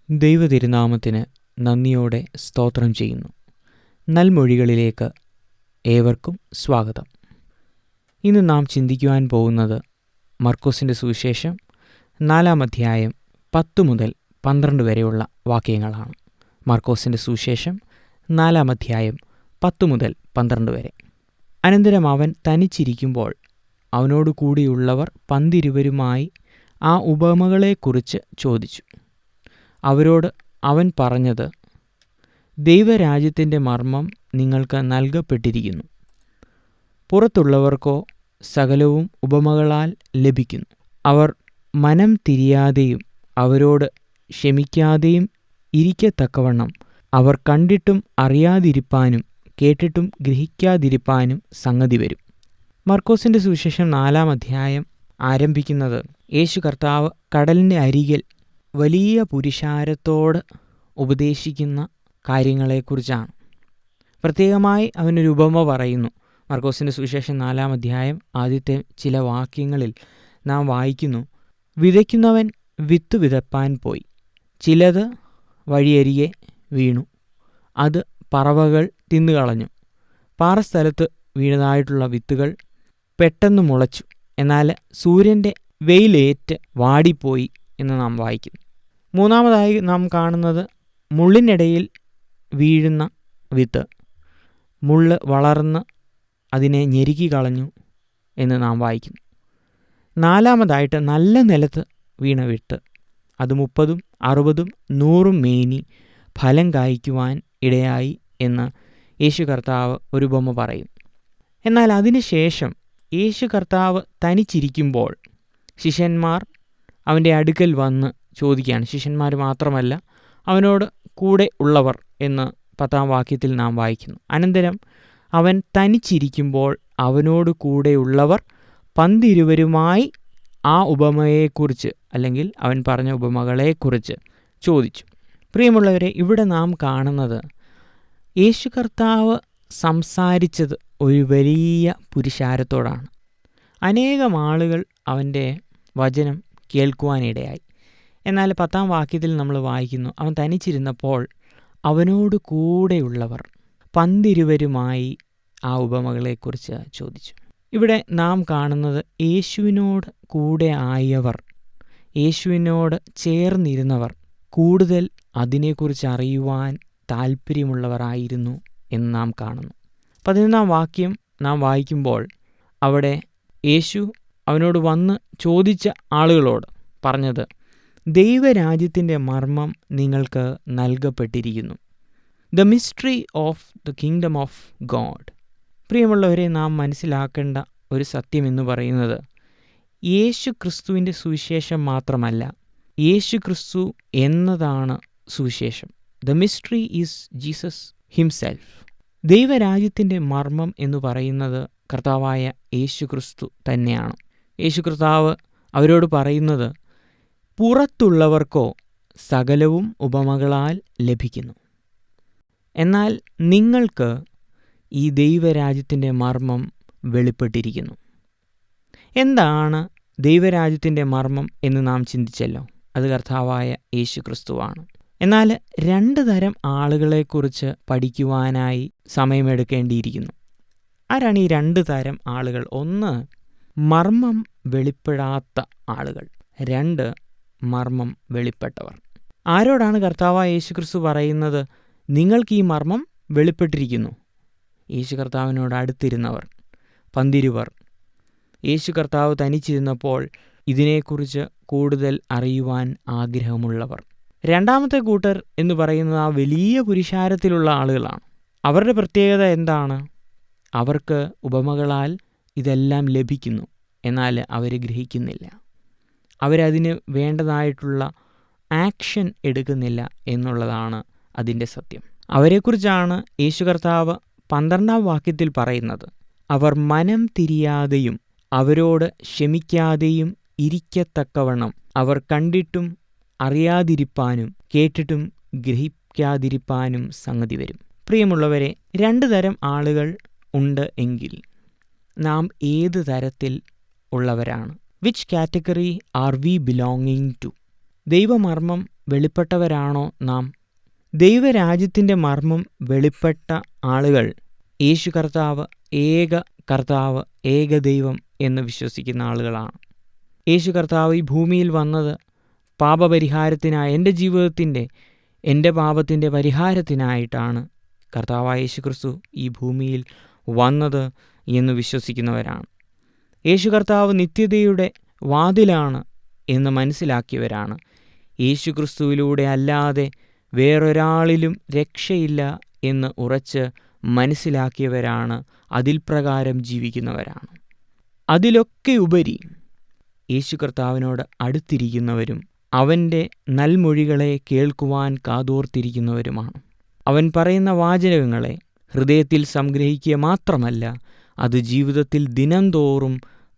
ദൈവതിരുനാമത്തിന് നന്ദിയോടെ സ്തോത്രം ചെയ്യുന്നു. നൽമൊഴികളിലേക്ക് ഏവർക്കും സ്വാഗതം. ഇന്ന് നാം ചിന്തിക്കുവാൻ പോകുന്നത് മർക്കോസിൻ്റെ സുവിശേഷം 4-ാം അധ്യായം 10 മുതൽ 12 വരെയുള്ള വാക്യങ്ങളാണ്. മർക്കോസിൻ്റെ സുവിശേഷം 4-ാം അധ്യായം 10 മുതൽ 12 വരെ. അനന്തരം അവൻ തനിച്ചിരിക്കുമ്പോൾ അവനോട് കൂടിയുള്ളവർ 12 ആ ഉപമകളെക്കുറിച്ച് ചോദിച്ചു. അവരോട് അവൻ പറഞ്ഞത്, ദൈവരാജ്യത്തിൻ്റെ മർമ്മം നിങ്ങൾക്ക് നൽകപ്പെട്ടിരിക്കുന്നു. പുറത്തുള്ളവർക്കോ സകലവും ഉപമകളാൽ ലഭിക്കുന്നു. അവർ മനം തിരിയാതെയും അവരോട് ക്ഷമിക്കാതെയും ഇരിക്കത്തക്കവണ്ണം അവർ കണ്ടിട്ടും അറിയാതിരിപ്പാനും കേട്ടിട്ടും ഗ്രഹിക്കാതിരിപ്പാനും സംഗതി വരും. മർക്കോസിൻ്റെ സുവിശേഷം 4-ാം അധ്യായം ആരംഭിക്കുന്നത് യേശു കർത്താവ് കടലിൻ്റെ അരികിൽ വലിയ പുരുഷാരത്തോട് ഉപദേശിക്കുന്ന കാര്യങ്ങളെക്കുറിച്ചാണ്. പ്രത്യേകമായി അവനൊരു ഉപമ പറയുന്നു. മർക്കോസിൻ്റെ സുവിശേഷം 4-ാം അധ്യായം ആദ്യത്തെ ചില വാക്യങ്ങളിൽ നാം വായിക്കുന്നു, വിതയ്ക്കുന്നവൻ വിത്ത് വിതപ്പാൻ പോയി. ചിലത് വഴിയരികെ വീണു, അത് പറവകൾ തിന്നുകളഞ്ഞു. പാറസ്ഥലത്ത് വീണതായിട്ടുള്ള വിത്തുകൾ പെട്ടെന്ന് മുളച്ചു, എന്നാൽ സൂര്യൻ്റെ വെയിലേറ്റ് വാടിപ്പോയി എന്ന് നാം വായിക്കുന്നു. മൂന്നാമതായി നാം കാണുന്നത് മുള്ളിനിടയിൽ വീഴുന്ന വിത്ത്. മുള്ള് വളർന്ന് അതിനെ ഞെരുക്കി കളഞ്ഞു എന്ന് നാം വായിക്കുന്നു. നാലാമതായിട്ട് നല്ല നിലത്ത് വീണ വിത്ത്. അത് 30, 60, 100 മേനി ഫലം കായ്ക്കുവാൻ ഇടയായി എന്ന് യേശു കർത്താവ് ഒരു ഉപമ പറയും. എന്നാൽ അതിനുശേഷം യേശു കർത്താവ് തനിച്ചിരിക്കുമ്പോൾ ശിഷ്യന്മാർ അവൻ്റെ അടുക്കൽ വന്ന് ചോദിക്കുകയാണ്. ശിഷ്യന്മാർ മാത്രമല്ല, അവനോട് കൂടെ ഉള്ളവർ എന്ന് 10-ാം വാക്യത്തിൽ നാം വായിക്കുന്നു. അനന്തരം അവൻ തനിച്ചിരിക്കുമ്പോൾ അവനോട് കൂടെയുള്ളവർ 12 ആ ഉപമയെക്കുറിച്ച് അല്ലെങ്കിൽ അവൻ പറഞ്ഞ ഉപമകളെക്കുറിച്ച് ചോദിച്ചു. പ്രിയമുള്ളവരെ, ഇവിടെ നാം കാണുന്നത് യേശു കർത്താവ് സംസാരിച്ചത് ഒരു വലിയ പുരുഷാരത്തോടാണ്. അനേകം ആളുകൾ അവൻ്റെ വചനം കേൾക്കുവാനിടയായി. എന്നാൽ 10-ാം വാക്യത്തിൽ നമ്മൾ വായിക്കുന്നു, അവൻ തനിച്ചിരുന്നപ്പോൾ അവനോട് കൂടെയുള്ളവർ 12 ആ ഉപമകളെക്കുറിച്ച് ചോദിച്ചു. ഇവിടെ നാം കാണുന്നത് യേശുവിനോട് കൂടെ ആയവർ, യേശുവിനോട് ചേർന്നിരുന്നവർ കൂടുതൽ അതിനെക്കുറിച്ച് അറിയുവാൻ താല്പര്യമുള്ളവരായിരുന്നു എന്ന് നാം കാണുന്നു. 11-ാം വാക്യം നാം വായിക്കുമ്പോൾ അവിടെ യേശു അവനോട് വന്ന് ചോദിച്ച ആളുകളോട് പറഞ്ഞത്, ദൈവരാജ്യത്തിൻ്റെ മർമ്മം നിങ്ങൾക്ക് നൽകപ്പെട്ടിരിക്കുന്നു. The mystery of the kingdom of God. പ്രിയമുള്ളവരെ, നാം മനസ്സിലാക്കേണ്ട ഒരു സത്യം എന്ന് പറയുന്നത് യേശു ക്രിസ്തുവിൻ്റെ സുവിശേഷം മാത്രമല്ല, യേശു ക്രിസ്തു എന്നതാണ് സുവിശേഷം. The mystery is Jesus himself. ദൈവരാജ്യത്തിൻ്റെ മർമ്മം എന്ന് പറയുന്നത് കർത്താവായ യേശു ക്രിസ്തു തന്നെയാണ്. യേശു കർത്താവ് അവരോട് പറയുന്നത്, പുറത്തുള്ളവർക്കോ സകലവും ഉപമകളാൽ ലഭിക്കുന്നു, എന്നാൽ നിങ്ങൾക്ക് ഈ ദൈവരാജ്യത്തിൻ്റെ മർമ്മം വെളിപ്പെട്ടിരിക്കുന്നു. എന്താണ് ദൈവരാജ്യത്തിൻ്റെ മർമ്മം എന്ന് നാം ചിന്തിച്ചല്ലോ. അത് കർത്താവായ യേശു ക്രിസ്തുവാണ്. എന്നാൽ 2 തരം ആളുകളെക്കുറിച്ച് പഠിക്കുവാനായി സമയമെടുക്കേണ്ടിയിരിക്കുന്നു. ആരാണ് ഈ 2 തരം ആളുകൾ? 1, മർമ്മം വെളിപ്പെടാത്ത ആളുകൾ. 2, മർമ്മം വെളിപ്പെട്ടവർ. ആരോടാണ് കർത്താവായ യേശു ക്രിസ്തു പറയുന്നത്, നിങ്ങൾക്ക് ഈ മർമ്മം വെളിപ്പെട്ടിരിക്കുന്നു? യേശു കർത്താവിനോട് അടുത്തിരുന്നവർ, 12. യേശു കർത്താവ് തനിച്ചിരുന്നപ്പോൾ ഇതിനെക്കുറിച്ച് കൂടുതൽ അറിയുവാൻ ആഗ്രഹമുള്ളവർ. രണ്ടാമത്തെ കൂട്ടർ എന്ന് പറയുന്നത് ആ വലിയ പുരുഷാരത്തിലുള്ള ആളുകളാണ്. അവരുടെ പ്രത്യേകത എന്താണ്? അവർക്ക് ഉപമകളാൽ ഇതെല്ലാം ലഭിക്കുന്നു, എന്നാൽ അവർ ഗ്രഹിക്കുന്നില്ല. അവരതിന് വേണ്ടതായിട്ടുള്ള ആക്ഷൻ എടുക്കുന്നില്ല എന്നുള്ളതാണ് അതിൻ്റെ സത്യം. അവരെക്കുറിച്ചാണ് യേശു കർത്താവ് 12-ാം വാക്യത്തിൽ പറയുന്നത്, അവർ മനം തിരിയാതെയും അവരോട് ക്ഷമിക്കാതെയും ഇരിക്കത്തക്കവണ്ണം അവർ കണ്ടിട്ടും അറിയാതിരിപ്പാനും കേട്ടിട്ടും ഗ്രഹിക്കാതിരിപ്പാനും സംഗതി വരും. പ്രിയമുള്ളവരെ, 2 തരം ആളുകൾ ഉണ്ട് എങ്കിൽ നാം ഏത് തരത്തിൽ ഉള്ളവരാണ്? Which category are we belonging to? ദൈവമർമ്മം വെളിപ്പെട്ടവരാണോ നാം? ദൈവരാജ്യത്തിൻ്റെ മർമ്മം വെളിപ്പെട്ട ആളുകൾ യേശു കർത്താവ് ഏക കർത്താവ്, ഏക ദൈവം എന്ന് വിശ്വസിക്കുന്ന ആളുകളാണ്. യേശു കർത്താവ് ഈ ഭൂമിയിൽ വന്നത് പാപപരിഹാരത്തിനായി, എൻ്റെ പാപത്തിൻ്റെ പരിഹാരത്തിനായിട്ടാണ് കർത്താവായ യേശു ക്രിസ്തു ഈ ഭൂമിയിൽ വന്നത് എന്ന് വിശ്വസിക്കുന്നവരാണ്. യേശു കർത്താവ് നിത്യതയുടെ വാതിലാണ് എന്ന് മനസ്സിലാക്കിയവരാണ്. യേശു ക്രിസ്തുവിലൂടെ അല്ലാതെ വേറൊരാളിലും രക്ഷയില്ല എന്ന് ഉറച്ച് മനസ്സിലാക്കിയവരാണ്. അതിൽ പ്രകാരം ജീവിക്കുന്നവരാണ്. അതിലൊക്കെ ഉപരി യേശു കർത്താവിനോട് അടുത്തിരിക്കുന്നവരും അവൻ്റെ നൽമൊഴികളെ കേൾക്കുവാൻ കാതോർത്തിരിക്കുന്നവരുമാണ്. അവൻ പറയുന്ന വാചകങ്ങളെ ഹൃദയത്തിൽ സംഗ്രഹിക്കുക മാത്രമല്ല, അത് ജീവിതത്തിൽ ദിനംതോറും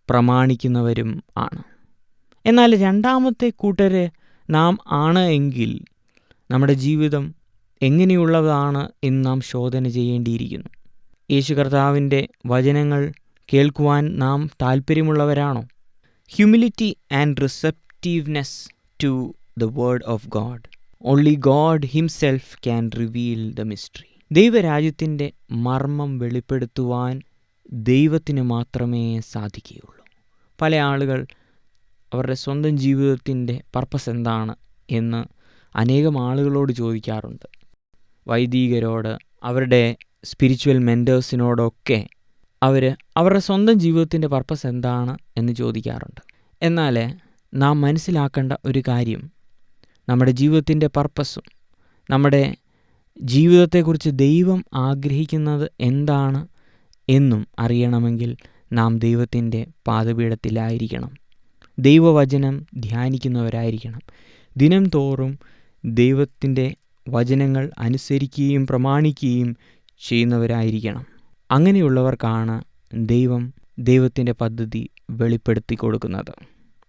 പ്രമാണിക്കുന്നവരും ആണ്. എന്നാൽ രണ്ടാമത്തെ കൂട്ടരെ നാം ആണ് എങ്കിൽ നമ്മുടെ ജീവിതം എങ്ങനെയുള്ളതാണ് എന്ന് നാം ശോധന ചെയ്യേണ്ടിയിരിക്കുന്നു. യേശു കർത്താവിൻ്റെ വചനങ്ങൾ കേൾക്കുവാൻ നാം താല്പര്യമുള്ളവരാണോ? Humility and receptiveness to the word of God. Only God himself can reveal the mystery. ദൈവരാജ്യത്തിൻ്റെ മർമ്മം വെളിപ്പെടുത്തുവാൻ ദൈവത്തിന് മാത്രമേ സാധിക്കുകയുള്ളൂ. പല ആളുകൾ അവരുടെ സ്വന്തം ജീവിതത്തിൻ്റെ പർപ്പസ് എന്താണ് എന്ന് അനേകം ആളുകളോട് ചോദിക്കാറുണ്ട്. വൈദികരോട്, അവരുടെ സ്പിരിച്വൽ മെൻറ്റേഴ്സിനോടൊക്കെ അവരുടെ സ്വന്തം ജീവിതത്തിൻ്റെ പർപ്പസ് എന്താണ് എന്ന് ചോദിക്കാറുണ്ട്. എന്നാൽ നാം മനസ്സിലാക്കേണ്ട ഒരു കാര്യം, നമ്മുടെ ജീവിതത്തിൻ്റെ പർപ്പസും നമ്മുടെ ജീവിതത്തെക്കുറിച്ച് ദൈവം ആഗ്രഹിക്കുന്നത് എന്താണ് എന്നും അറിയണമെങ്കിൽ നാം ദൈവത്തിൻ്റെ പാദപീഠത്തിലായിരിക്കണം. ദൈവവചനം ധ്യാനിക്കുന്നവരായിരിക്കണം. ദിനം തോറും ദൈവത്തിൻ്റെ വചനങ്ങൾ അനുസരിക്കുകയും പ്രമാണിക്കുകയും ചെയ്യുന്നവരായിരിക്കണം. അങ്ങനെയുള്ളവർക്കാണ് ദൈവത്തിൻ്റെ പദ്ധതി വെളിപ്പെടുത്തി കൊടുക്കുന്നത്.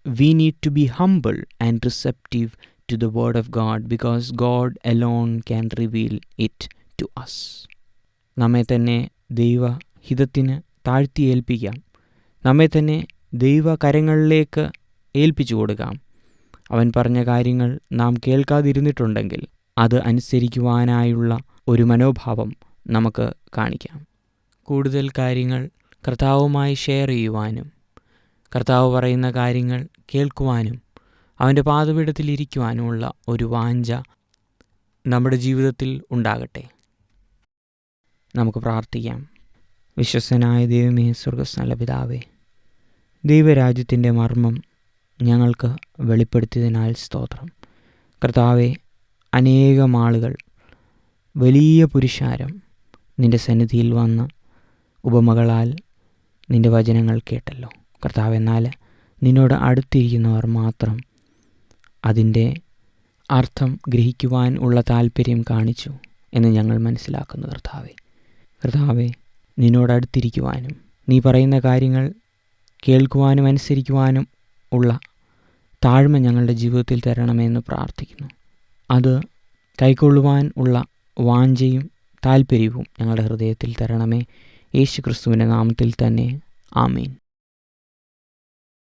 We need to be humble and receptive to the word of God because God alone can reveal it to us. നമ്മെ തന്നെ ദൈവഹിതത്തിന് താഴ്ത്തി ഏൽപ്പിക്കാം. നമ്മെ തന്നെ ദൈവകരങ്ങളിലേക്ക് ഏൽപ്പിച്ചു കൊടുക്കാം. അവൻ പറഞ്ഞ കാര്യങ്ങൾ നാം കേൾക്കാതിരുന്നിട്ടുണ്ടെങ്കിൽ അത് അനുസരിക്കുവാനായുള്ള ഒരു മനോഭാവം നമുക്ക് കാണിക്കാം. കൂടുതൽ കാര്യങ്ങൾ കർത്താവുമായി ഷെയർ ചെയ്യുവാനും കർത്താവ് പറയുന്ന കാര്യങ്ങൾ കേൾക്കുവാനും അവൻ്റെ പാദപീഠത്തിലിരിക്കുവാനുമുള്ള ഒരു വാഞ്ച നമ്മുടെ ജീവിതത്തിൽ ഉണ്ടാകട്ടെ. നമുക്ക് പ്രാർത്ഥിക്കാം. വിശ്വസ്തനായ ദൈവമേ, സ്വർഗ്ഗസ്ഥല പിതാവേ, ദൈവരാജ്യത്തിൻ്റെ മർമ്മം ഞങ്ങൾക്ക് വെളിപ്പെടുത്തിയതിനാൽ സ്തോത്രം. കർത്താവെ, അനേകം ആളുകൾ, വലിയ പുരുഷാരം നിൻ്റെ സന്നിധിയിൽ വന്ന് ഉപമകളാൽ നിൻ്റെ വചനങ്ങൾ കേട്ടല്ലോ കർത്താവ്. എന്നാൽ നിന്നോട് അടുത്തിരിക്കുന്നവർ മാത്രം അതിൻ്റെ അർത്ഥം ഗ്രഹിക്കുവാൻ ഉള്ള താല്പര്യം കാണിച്ചു എന്ന് ഞങ്ങൾ മനസ്സിലാക്കുന്നു. കർത്താവെ, നിന്നോടടുത്തിരിക്കുവാനും നീ പറയുന്ന കാര്യങ്ങൾ കേൾക്കുവാനും അനുസരിക്കുവാനും ഉള്ള താഴ്മ ഞങ്ങളുടെ ജീവിതത്തിൽ തരണമെന്ന് പ്രാർത്ഥിക്കുന്നു. അത് കൈക്കൊള്ളുവാൻ ഉള്ള വാഞ്ചയും താല്പര്യവും ഞങ്ങളുടെ ഹൃദയത്തിൽ തരണമേ. യേശു ക്രിസ്തുവിൻ്റെ നാമത്തിൽ തന്നെ, ആമേൻ.